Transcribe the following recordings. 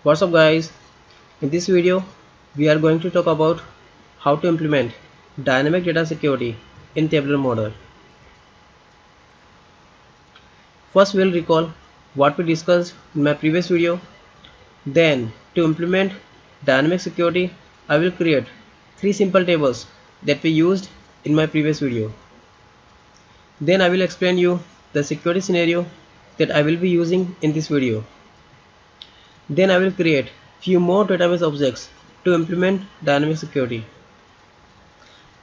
What's up guys, in this video we are going to talk about how to implement dynamic data security in tabular model. First we'll recall what we discussed in my previous video. Then to implement dynamic security I will create 3 simple tables that we used in my previous video. Then I will explain you the security scenario that I will be using in this video. Then I will create few more database objects to implement dynamic security.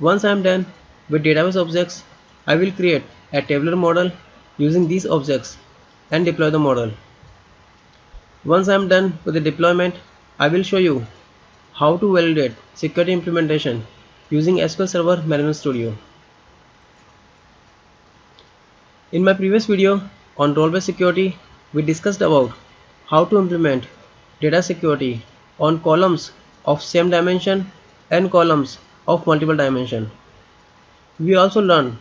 Once I am done with database objects, I will create a tabular model using these objects and deploy the model. Once I am done with the deployment, I will show you how to validate security implementation using SQL Server Management Studio. In my previous video on role-based security, we discussed about how to implement data security on columns of same dimension and columns of multiple dimension. We also learned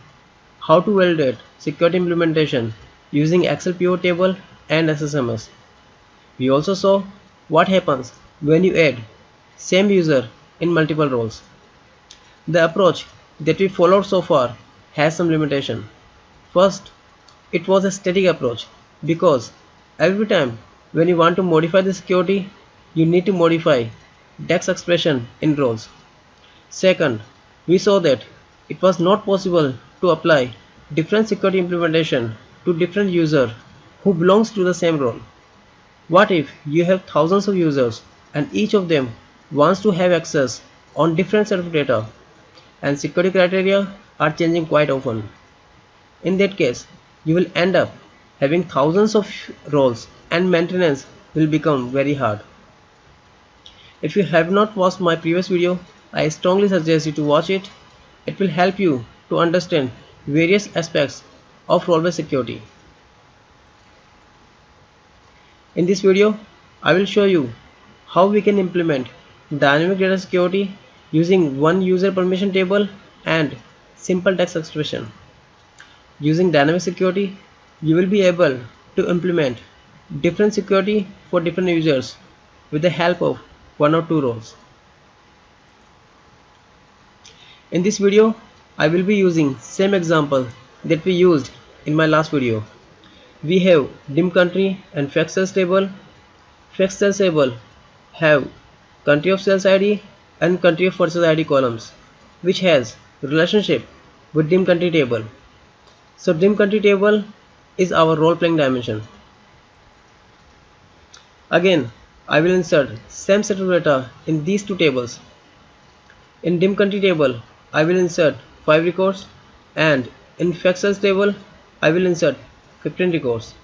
how to validate security implementation using Excel pivot table and SSMS. We also saw what happens when you add same user in multiple roles. The approach that we followed so far has some limitation. First, it was a static approach because every time when you want to modify the security, you need to modify DEX expression in roles. Second, we saw that it was not possible to apply different security implementation to different users who belongs to the same role. What if you have thousands of users and each of them wants to have access on different set of data and security criteria are changing quite often? In that case, you will end up having thousands of roles and maintenance will become very hard. If you have not watched my previous video, I strongly suggest you to watch it. It will help you to understand various aspects of role-based security. In this video, I will show you how we can implement dynamic data security using one user permission table and simple text expression. Using dynamic security, you will be able to implement different security for different users with the help of one or two roles. In this video, I will be using same example that we used in my last video. We have dim country and fact sales table. Fact sales table have country of sales ID and country of purchase ID columns, which has relationship with dim country table. So dim country table is our role playing dimension. Again, I will insert same set of data in these two tables. In dim country table, I will insert 5 records and in fact sales table, I will insert 15 records.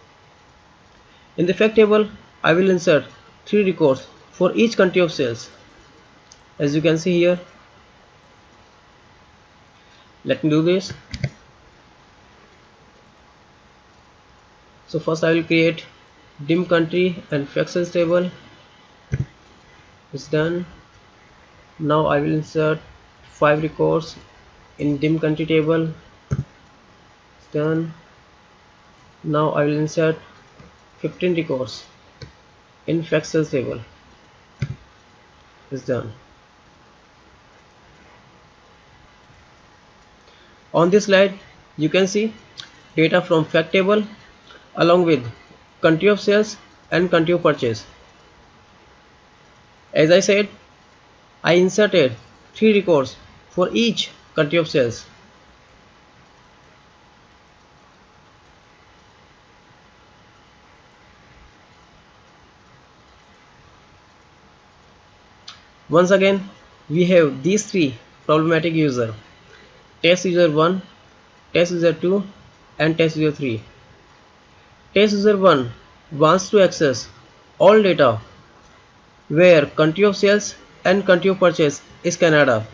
In the fact table, I will insert 3 records for each country of sales. As you can see here, let me do this. So first I will create dim country and fact sales table. It's done. Now I will insert 5 records in dim country table. It's done. Now I will insert 15 records in fact sales table. It's done. On this slide, you can see data from fact table along with country of sales and country of purchase. As I said, I inserted 3 records for each country of sales. Once again, we have these 3 problematic users: test user 1, test user 2 and test user 3. Test user 1 wants to access all data where country of sales and country of purchase is Canada.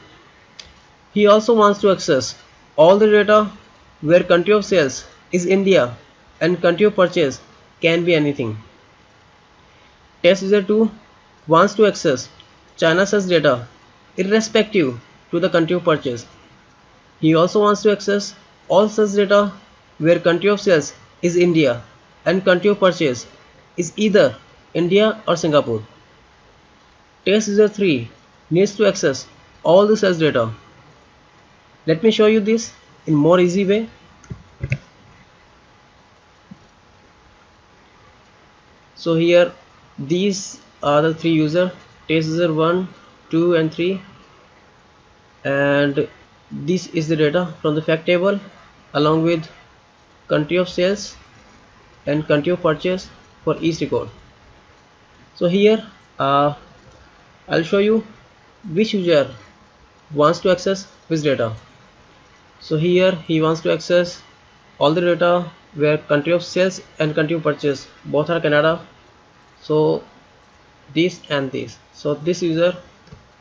He also wants to access all the data where country of sales is India and country of purchase can be anything. Test user 2 wants to access China sales data irrespective to the country of purchase. He also wants to access all sales data where country of sales is India and country of purchase is either India or Singapore. test user 3 needs to access all the sales data. Let me show you this in more easy way. So here these are the three users, test user 1, 2 and 3, and this is the data from the fact table along with country of sales and country of purchase for each record. So here I'll show you which user wants to access which data. So here he wants to access all the data where country of sales and country of purchase both are Canada. So this and this. So this user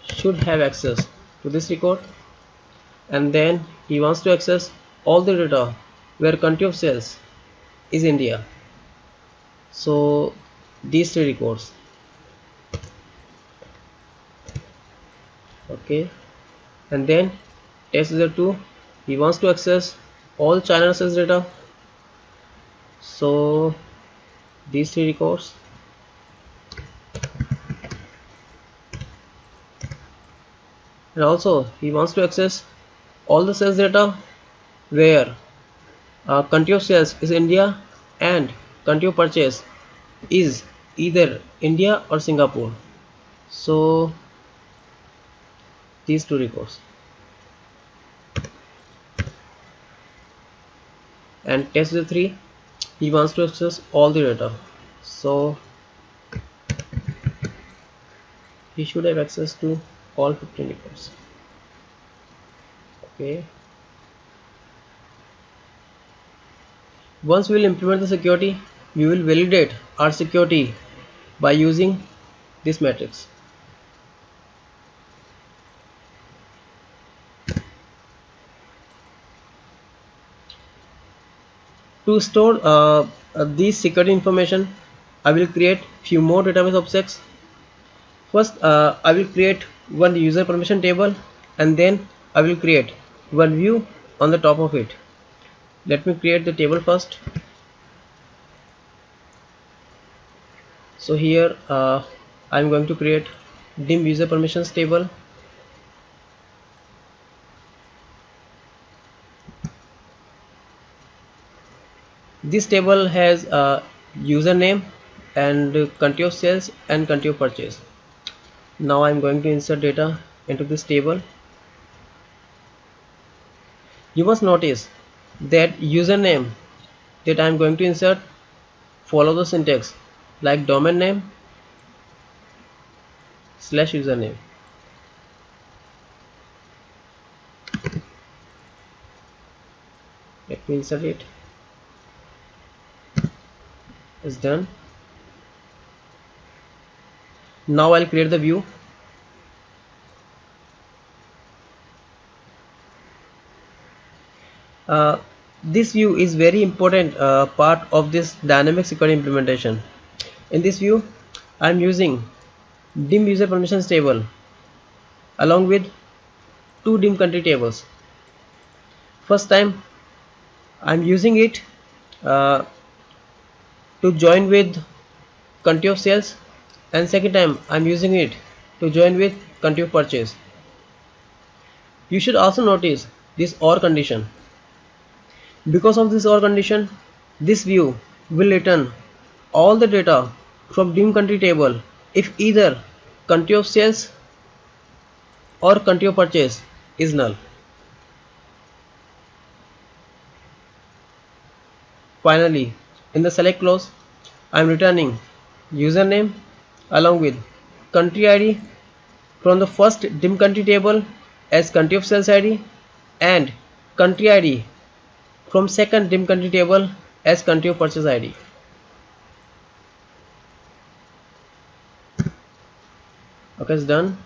should have access to this record, and then he wants to access all the data where country of sales is India. So these three records. Okay, and then test user 2, he wants to access all China sales data. So these three records. And also he wants to access all the sales data where country of sales is India and country of purchase is either India or Singapore. So these two records. And test user 3, he wants to access all the data. So he should have access to all 15 records. Okay. Once we will implement the security, we will validate our security by using this matrix. To store these security information, I will create few more database objects. First, I will create one user permission table, and then I will create one view on the top of it. Let me create the table first. So here I am going to create dim user permissions table. This table has username and country of sales and country of purchase. Now I am going to insert data into this table. You must notice that username that I am going to insert follow the syntax like domain name / username. Let me insert it. It's done. Now I'll create the view. This view is very important part of this dynamic security implementation. In this view, I am using dim user permissions table along with two dim country tables. First time I am using it to join with country of sales, and second time I am using it to join with country of purchase. You should also notice this OR condition. Because of this OR condition, this view will return all the data from dim country table if either country of sales or country of purchase is null. Finally, in the select clause, I am returning username along with country ID from the first dim country table as country of sales ID and country ID from second dim country table as country of purchase ID. Okay, it's done.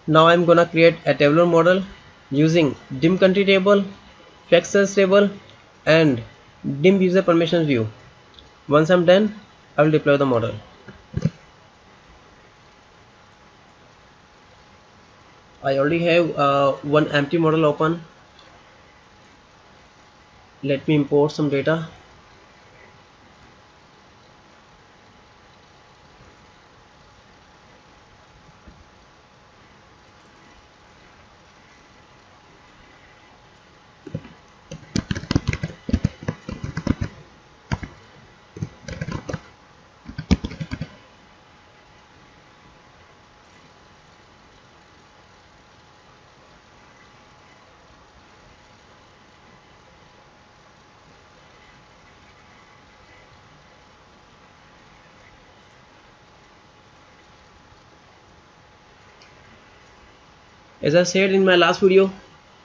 Now I'm gonna create a tabular model using dim country table, fact sales table and dim user permissions view. Once I'm done, I will deploy the model. I already have one empty model open. Let me import some data. As I said in my last video,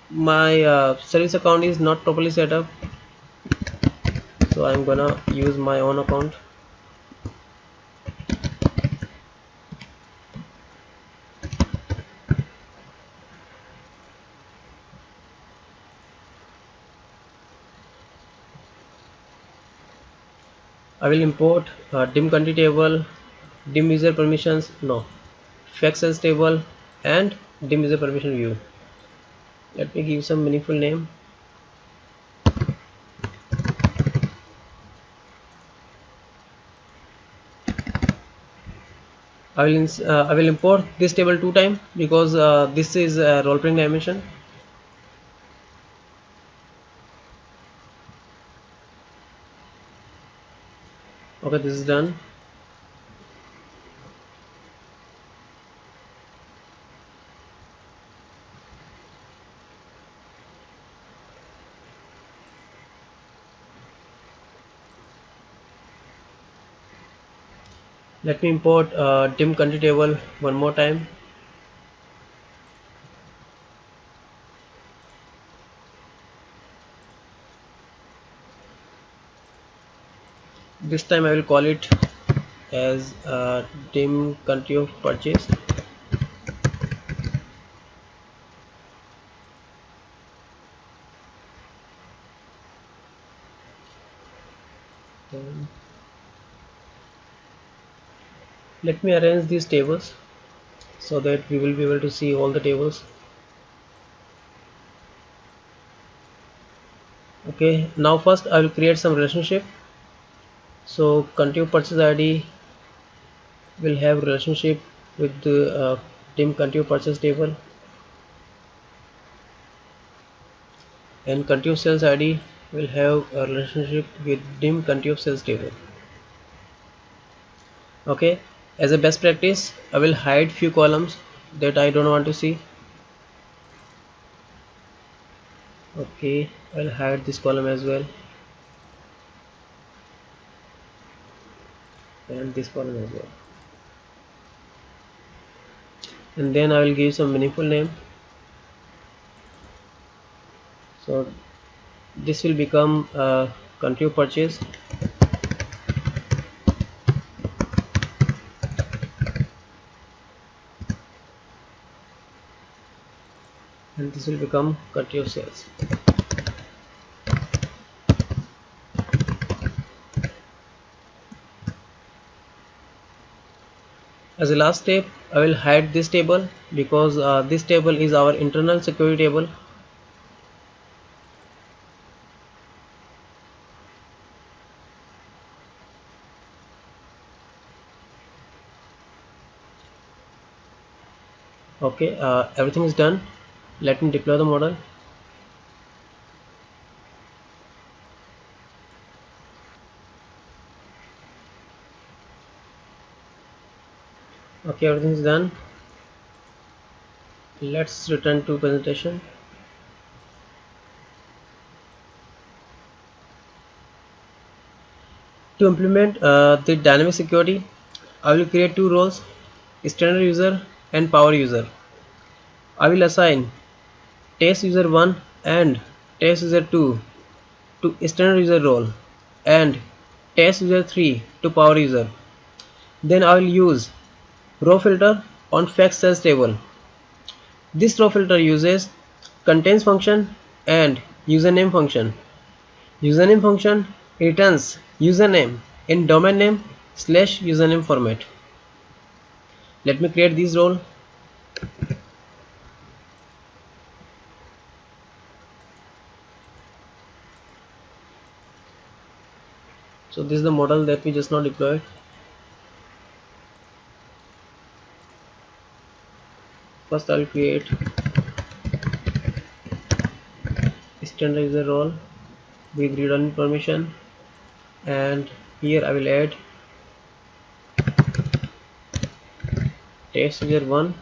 my service account is not properly set up, so I'm gonna use my own account. I will import dim country table, dim user permissions, no, SSAS table, and dim user permission view. Let me give some meaningful name. I will import this table 2 times because this is a role playing dimension. Okay, this is done. Let me import dim country table one more time. This time I will call it as dim country of purchase. Let me arrange these tables so that we will be able to see all the tables. Okay, now first I will create some relationship. So country of purchase ID will have relationship with the dim country of purchase table, and country of sales ID will have a relationship with dim country of sales table. Okay, as a best practice I will hide few columns that I don't want to see. Okay, I'll hide this column as well, and this column as well, and then I will give some meaningful name. So this will become country of purchase, and this will become country of sales. As a last step, I will hide this table because this table is our internal security table. Okay, everything is done. Let me deploy the model. Okay, everything is done. Let's return to presentation. To implement the dynamic security, I will create two roles, standard user and power user. I will assign test user 1 and test user 2 to standard user role and test user 3 to power user. Then I will use row filter on fact sales table. This row filter uses contains function and username function. Username function returns username in domain name / username format. Let me create this role. So this is the model that we just now deployed. First I will create standard user role with read-only permission, and here I will add test user 1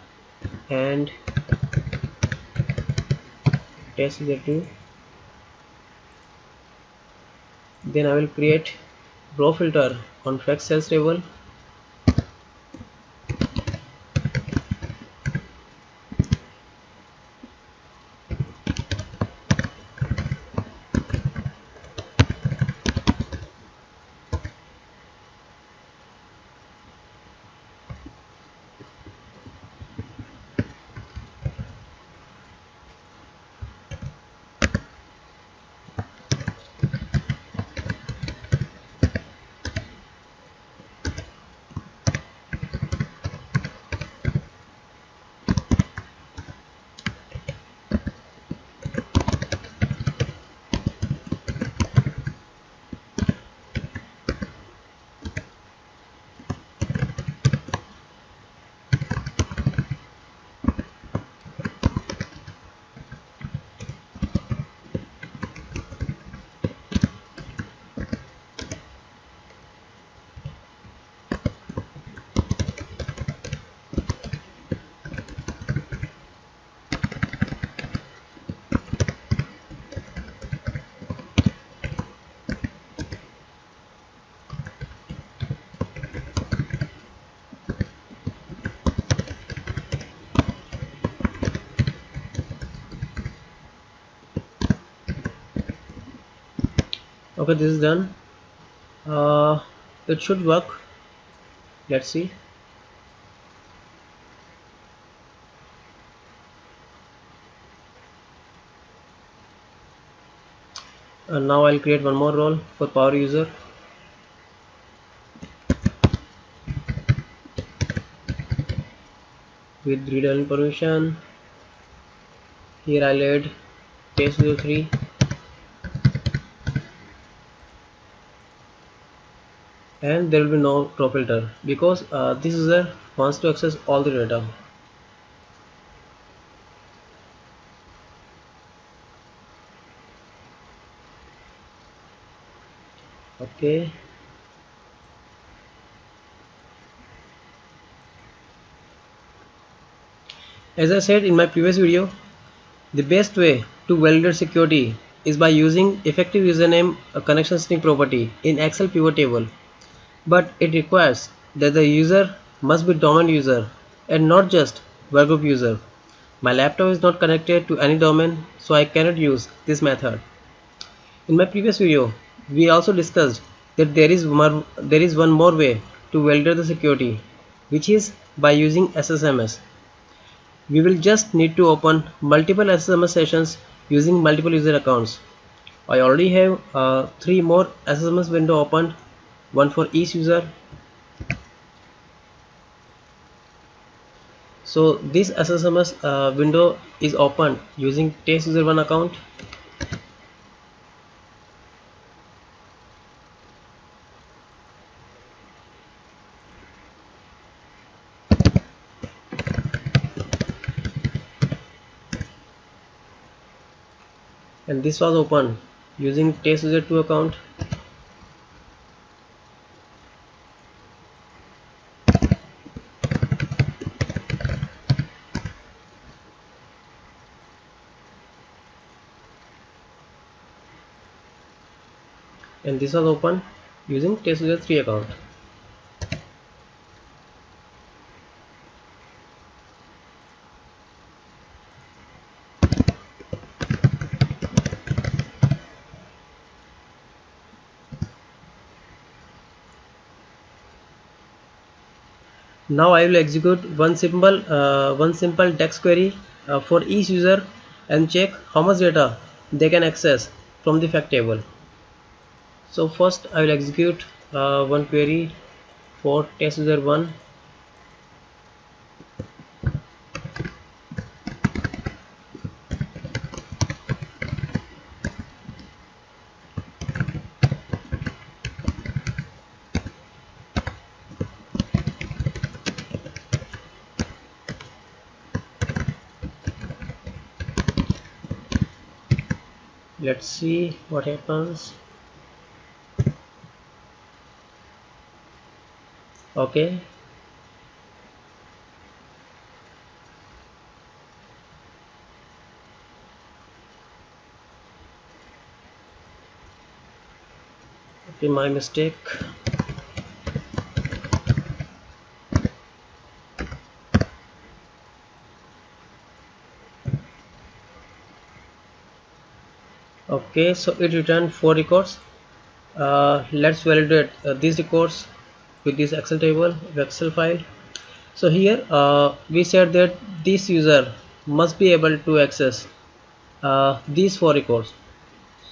and test user 2. Then I will create row filter on fact sales table. Okay, this is done. It should work. Let's see. And now I'll create one more role for power user. With read only permission. Here I'll add test user 3. And there will be no draw filter because this user wants to access all the data. Okay. As I said in my previous video, the best way to validate security is by using effective username connection string property in Excel pivot table. But it requires that the user must be domain user and not just workgroup user. My laptop is not connected to any domain, so I cannot use this method. In my previous video, we also discussed that there is one more way to validate the security, which is by using SSMS. We will just need to open multiple SSMS sessions using multiple user accounts. I already have 3 more SSMS window opened, one for each user. So this SSMS window is opened using test user 1 account. And this was opened using test user 2 account. And this was opened using test user 3 account. Now I will execute one simple text query for each user and check how much data they can access from the fact table. So first I will execute one query for test user 1. Let's see what happens. Okay. Okay, my mistake. Okay, so it returned 4 records. Let's validate these records with this Excel table, Excel file. So here we said that this user must be able to access these 4 records.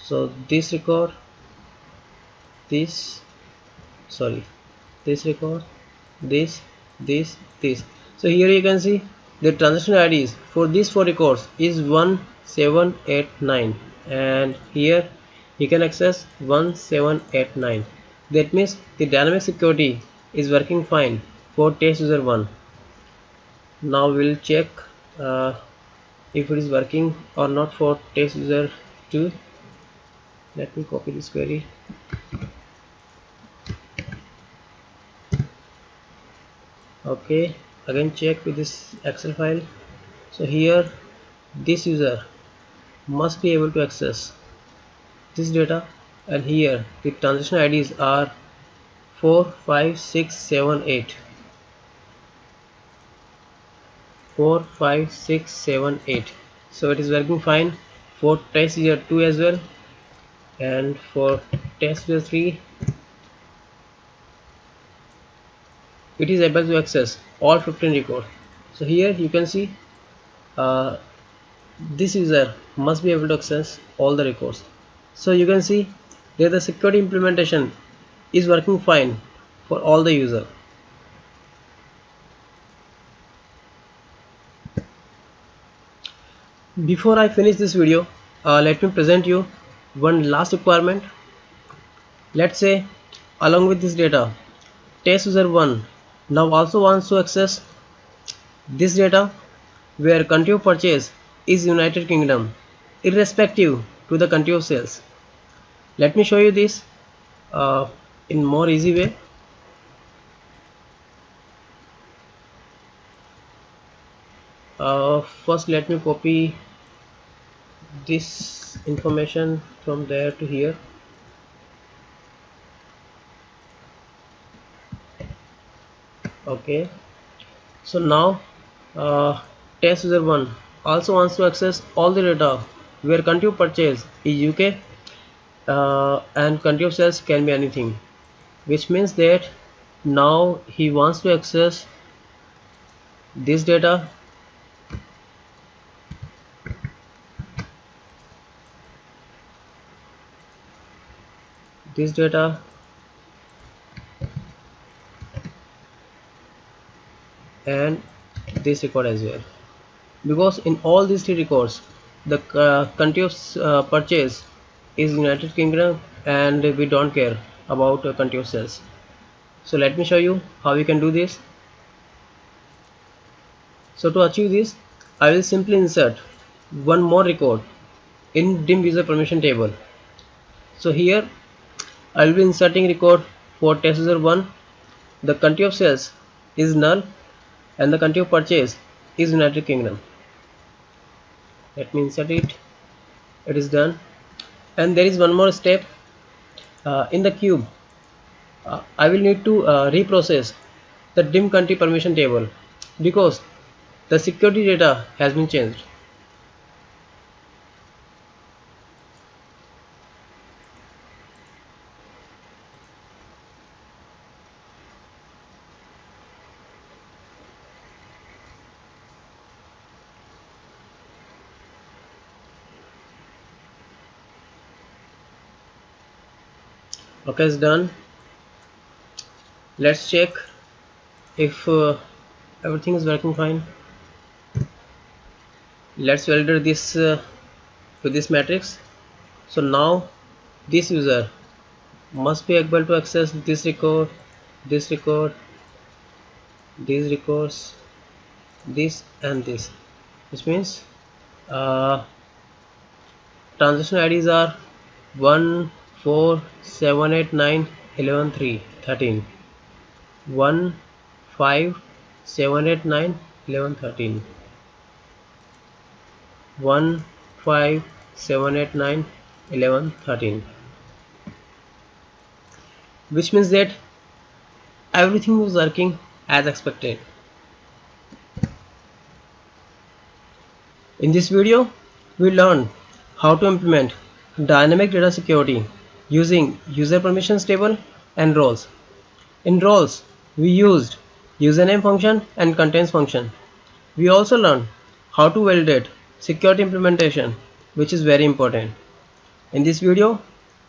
So this record, this record, this. So here you can see the transaction IDs for these 4 records is 1789, and here you can access 1789. That means the dynamic security is working fine for test user 1. Now we'll check if it is working or not for test user 2. Let me copy this query. Okay, again check with this Excel file. So here this user must be able to access this data, and here the transaction IDs are 45678. 45678. So it is working fine for test user 2 as well. and for test user 3 it is able to access all 15 records. So here you can see uh, this user must be able to access all the records. So you can see that the security implementation is working fine for all the user. Before I finish this video, let me present you one last requirement. Let's say along with this data, test user 1 now also wants to access this data where country of purchase is United Kingdom irrespective to the country of sales. Let me show you this in more easy way. First let me copy this information from there to here. Okay, so now test user 1 also wants to access all the data where country of purchase is UK and country of sales can be anything, which means that now he wants to access this data and this record as well, because in all these three records the country of purchase is United Kingdom and we don't care about country of sales. So let me show you how we can do this. So to achieve this, I will simply insert one more record in dim user permission table. So here I will be inserting record for test user 1. The country of sales is null and the country of purchase is United Kingdom. Let me insert it. It is done. And there is one more step in the cube. I will need to reprocess the dim country permission table because the security data has been changed. Okay, it's done. Let's check if everything is working fine. Let's validate this with this matrix. So now this user must be able to access this record, these records, this and this, which means transaction IDs are 1 4 7 8 9 11 3 13 1 5 7 8 9 11 13 1 5 7 8 9 11 13, which means that everything was working as expected. In this video we learned how to implement dynamic data security using user permissions table and roles. In roles we used username function and contains function. We also learned how to validate security implementation, which is very important. In this video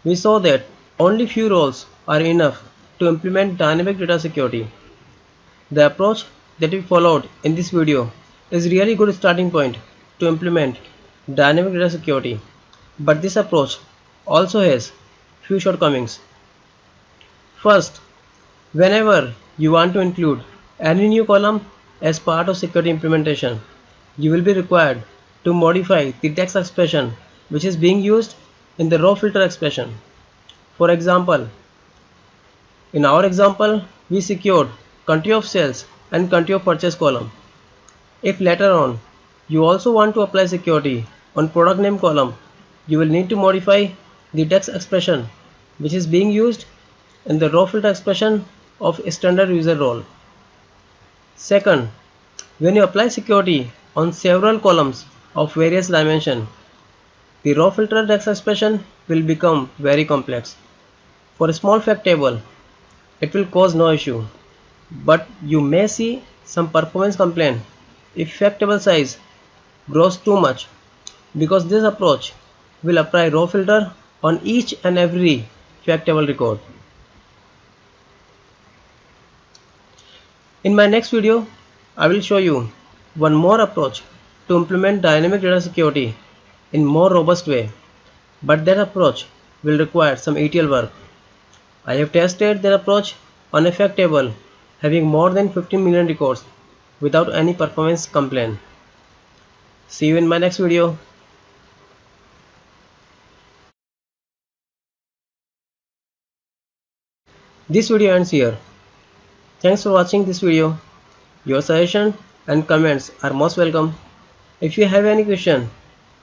we saw that only few roles are enough to implement dynamic data security. The approach that we followed in this video is really good starting point to implement dynamic data security, but this approach also has few shortcomings. First, whenever you want to include any new column as part of security implementation, you will be required to modify the text expression which is being used in the row filter expression. For example, in our example we secured country of sales and country of purchase column. If later on you also want to apply security on product name column, you will need to modify the text expression which is being used in the row filter expression of a standard user role. Second, when you apply security on several columns of various dimension, the raw filter text expression will become very complex. For a small fact table, it will cause no issue, but you may see some performance complaint if fact table size grows too much, because this approach will apply raw filter on each and every fact table record. In my next video, I will show you one more approach to implement dynamic data security in more robust way, but that approach will require some ETL work. I have tested that approach on a fact table having more than 15 million records without any performance complaint. See you in my next video. This video ends here. Thanks for watching this video. Your suggestions and comments are most welcome. If you have any question,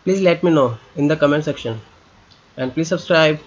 please let me know in the comment section, and please subscribe.